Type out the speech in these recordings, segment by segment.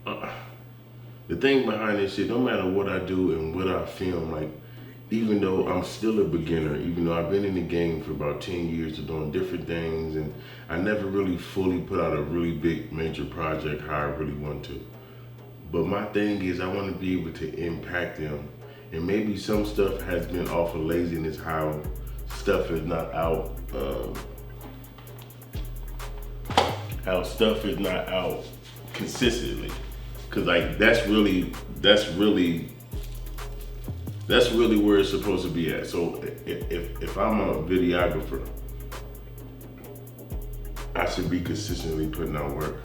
the thing behind this shit, no matter what I do and what I film, like, even though I'm still a beginner, even though I've been in the game for about 10 years of doing different things, and I never really fully put out a really big major project how I really want to. But my thing is, I want to be able to impact them. And maybe some stuff has been off of laziness, how stuff is not out, how stuff is not out consistently. Cause like that's really where it's supposed to be at. So if I'm a videographer, I should be consistently putting out work.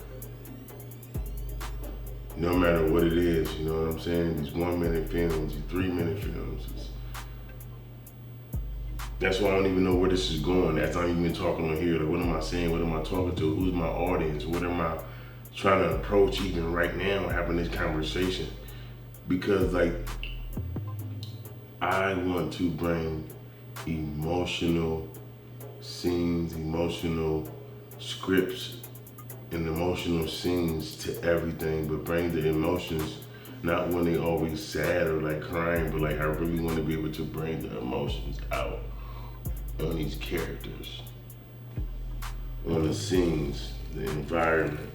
No matter what it is, you know what I'm saying? These 1 minute films, these 3 minute films. That's why I don't even know where this is going. That's not even talking on here. Like, what am I saying? What am I talking to? Who's my audience? What am I trying to approach even right now, having this conversation? Because like, I want to bring emotional scenes, emotional scripts, and emotional scenes to everything, but bring the emotions not when they always sad or like crying, but like I really want to be able to bring the emotions out on these characters, on the scenes, the environment,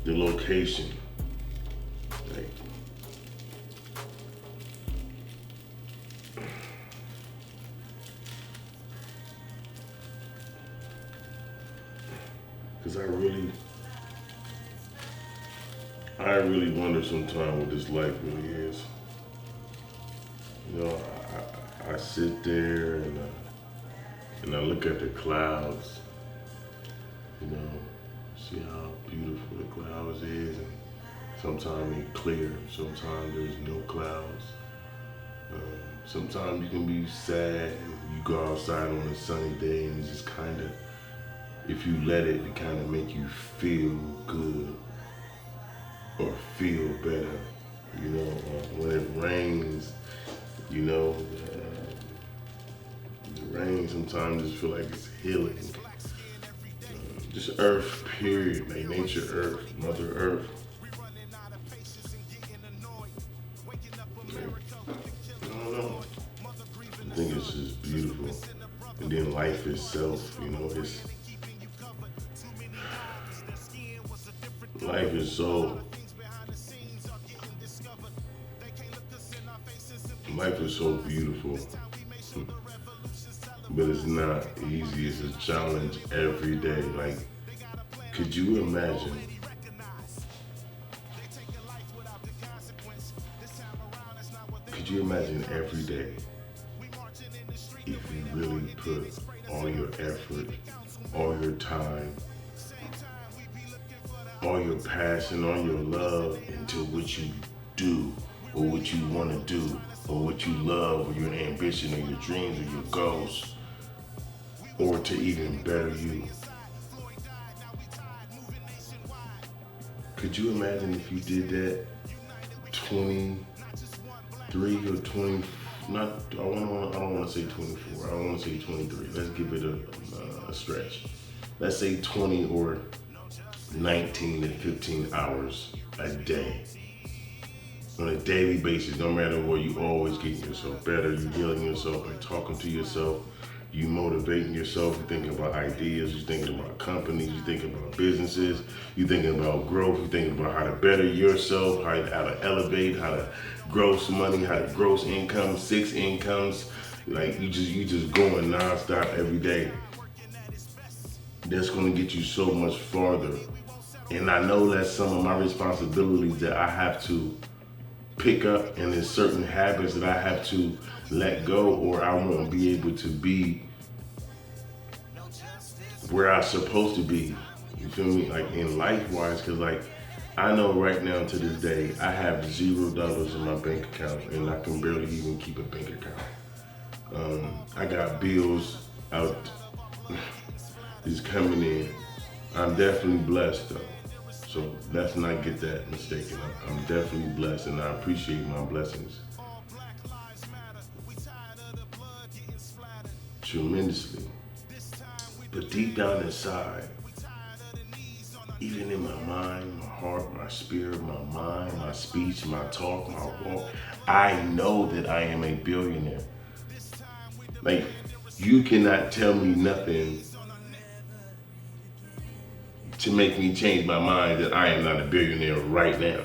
the location. Like, cause I really wonder sometimes what this life really is. You know, I sit there and I look at the clouds, you know, see how beautiful the clouds is, and sometimes they clear, sometimes there's no clouds. Sometimes you can be sad and you go outside on a sunny day and it's just kind of, if you let it, it kind of make you feel good or feel better, you know. When it rains, you know, the rain sometimes just feel like it's healing. Just earth, period, like nature, earth, mother earth. I don't know. I think it's just beautiful. And then life itself, you know, life is so life is so beautiful, but it's not easy. It's a challenge every day. Like, could you imagine? Could you imagine every day if you really put all your effort, all your time, all your passion, all your love into what you do or what you want to do or what you love or your ambition or your dreams or your goals, or to even better you? Could you imagine if you did that 23 or 20, not, I don't want to say 24, I don't want to say 23. Let's give it a stretch. Let's say 20 or 19 to 15 hours a day. On a daily basis, no matter what, you always getting yourself better, you healing yourself by talking to yourself, you motivating yourself, you're thinking about ideas, you're thinking about companies, you're thinking about businesses, you're thinking about growth, you're thinking about how to better yourself, how to elevate, how to gross money, how to gross income, 6 incomes. Like, you just going nonstop every day. That's gonna get you so much farther. And I know that's some of my responsibilities that I have to pick up, and there's certain habits that I have to let go, or I won't be able to be where I'm supposed to be. You feel me? Like, in life wise, because like, I know right now to this day I have $0 in my bank account and I can barely even keep a bank account. I got bills out is coming in. I'm definitely blessed though. So let's not get that mistaken. I'm definitely blessed and I appreciate my blessings tremendously. But deep down inside, even in my mind, my heart, my spirit, my mind, my speech, my talk, my walk. I know that I am a billionaire. Like, you cannot tell me nothing to make me change my mind that I am not a billionaire right now.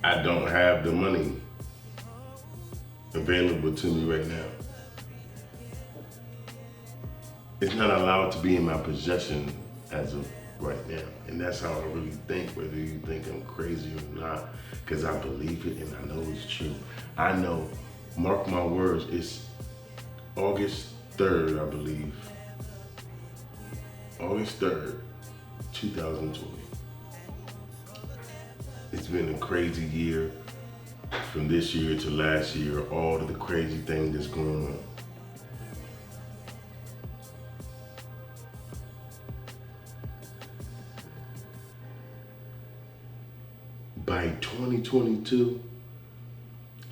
I don't have the money available to me right now. It's not allowed to be in my possession as of right now. And that's how I really think, whether you think I'm crazy or not, because I believe it and I know it's true. I know, mark my words, it's August 3rd, I believe. August 3rd, 2020. It's been a crazy year from this year to last year, all of the crazy things that's going on. By 2022,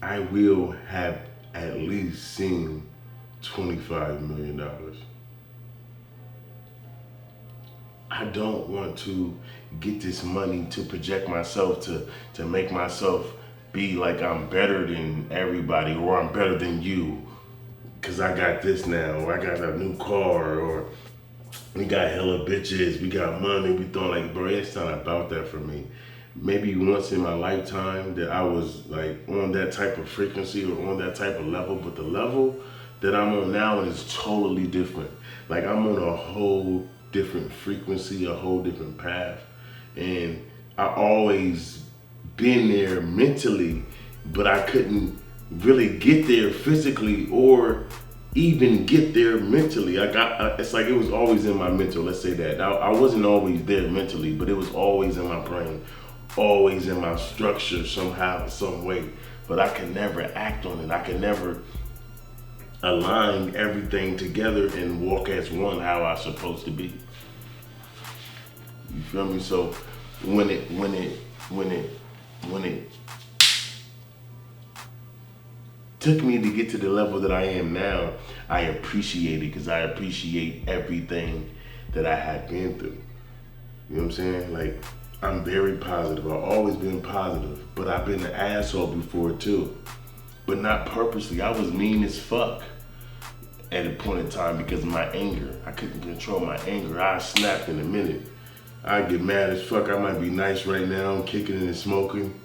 I will have at least seen $25 million. I don't want to get this money to project myself, to make myself be like I'm better than everybody or I'm better than you because I got this now, or I got a new car, or we got hella bitches, we got money, we thought like, bro, it's not about that for me. Maybe once in my lifetime that I was like on that type of frequency or on that type of level, but the level that I'm on now is totally different. Like, I'm on a whole different frequency, a whole different path. And I always been there mentally, but I couldn't really get there physically or even get there mentally. It's like it was always in my mental, let's say that. I wasn't always there mentally, but it was always in my brain, always in my structure somehow, some way. But I could never act on it. I could never align everything together and walk as one how I supposed to be. You feel me? So when it took me to get to the level that I am now, I appreciate it because I appreciate everything that I had been through. You know what I'm saying? Like, I'm very positive. I've always been positive, but I've been an asshole before too. But not purposely. I was mean as fuck at a point in time because of my anger. I couldn't control my anger. I snapped in a minute. I get mad as fuck. I might be nice right now, kicking and smoking.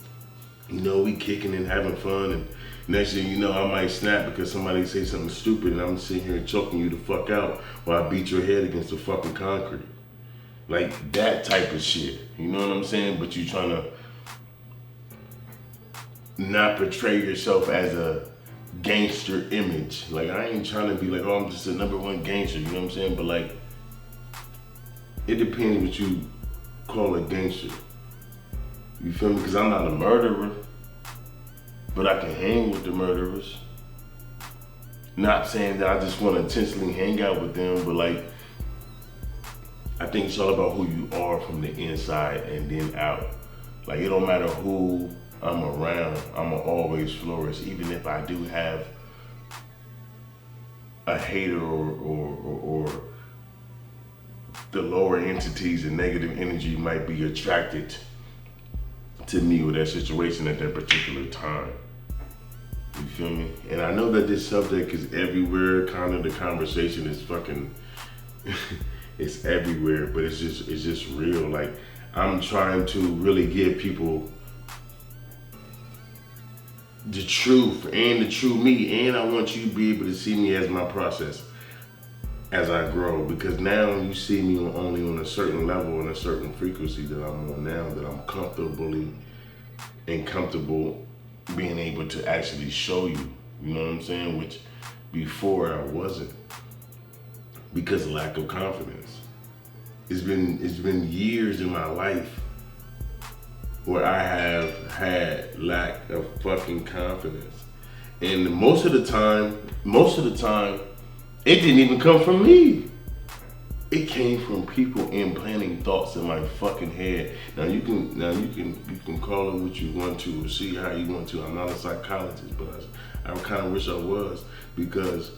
You know, we kicking and having fun, and next thing you know, I might snap because somebody say something stupid and I'm sitting here choking you the fuck out while I beat your head against the fucking concrete. Like that type of shit. You know what I'm saying? But you trying to not portray yourself as a gangster image. Like, I ain't trying to be like, oh, I'm just a #1 gangster, you know what I'm saying? But like, it depends what you call a gangster. You feel me? Because I'm not a murderer, but I can hang with the murderers. Not saying that I just want to intentionally hang out with them, but like, I think it's all about who you are from the inside and then out. Like, it don't matter who I'm around, I'ma always flourish, even if I do have a hater or the lower entities and negative energy might be attracted to me or that situation at that particular time. You feel me? And I know that this subject is everywhere, kind of the conversation is fucking, it's everywhere, but it's just real. Like, I'm trying to really give people the truth and the true me, and I want you to be able to see me as my process as I grow, because now you see me only on a certain level and a certain frequency that I'm on now, that I'm comfortable being able to actually show you, you know what I'm saying? Which before I wasn't, because of lack of confidence. It's been years in my life where I have had lack of fucking confidence. And most of the time, it didn't even come from me. It came from people implanting thoughts in my fucking head. Now you can call it what you want to, or see how you want to. I'm not a psychologist, but I kind of wish I was, because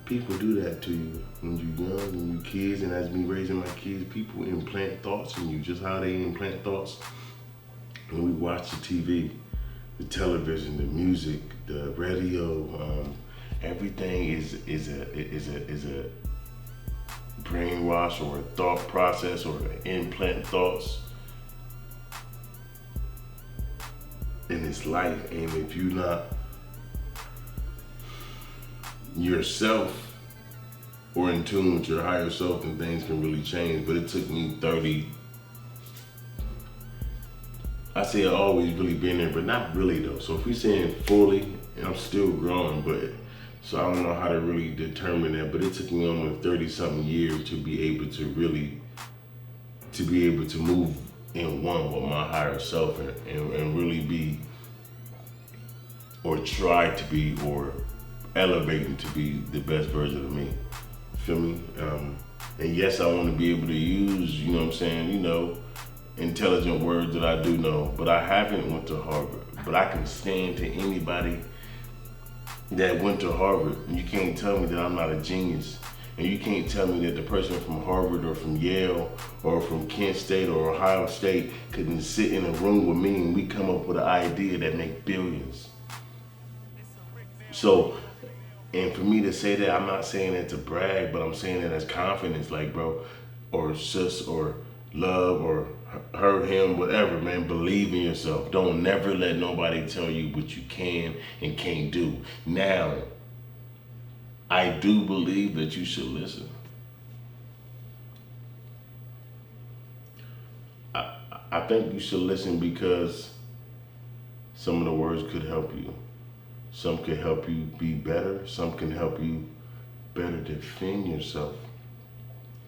People do that to you when you're young and you kids, and as me raising my kids, people implant thoughts in you, just how they implant thoughts when we watch the TV, the television, the music, the radio. Everything is a brainwash or a thought process or implant thoughts in this life. And if you're not yourself or in tune with your higher self, then things can really change. But it took me 30, I say I've always really been there, but not really though. So if we're saying fully, I'm still growing, but so I don't know how to really determine that, but it took me almost 30 something years to be able to really, to be able to move in one with my higher self and really be, or try to be, or elevating to be the best version of me. Feel me? And yes, I want to be able to use, you know what I'm saying, you know, intelligent words that I do know, but I haven't went to Harvard. But I can stand to anybody that went to Harvard, and you can't tell me that I'm not a genius. And you can't tell me that the person from Harvard or from Yale or from Kent State or Ohio State couldn't sit in a room with me and we come up with an idea that make billions. So, and for me to say that, I'm not saying it to brag, but I'm saying it as confidence, like bro, or sis, or love, or her, him, whatever, man. Believe in yourself. Don't never let nobody tell you what you can and can't do. Now, I do believe that you should listen. I think you should listen because some of the words could help you. Some can help you be better. Some can help you better defend yourself.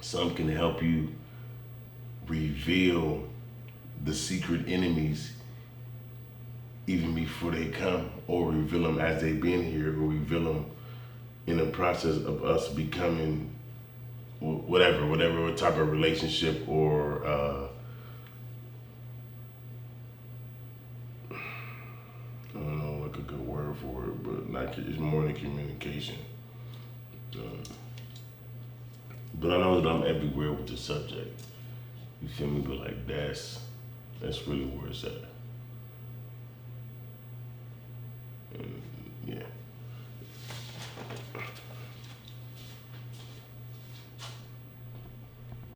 Some can help you reveal the secret enemies even before they come, or reveal them as they've been here, or reveal them in the process of us becoming whatever type of relationship or I don't know like a good word for it, but not, it's more than communication. But I know that I'm everywhere with the subject. You feel me? But like that's really where it's at.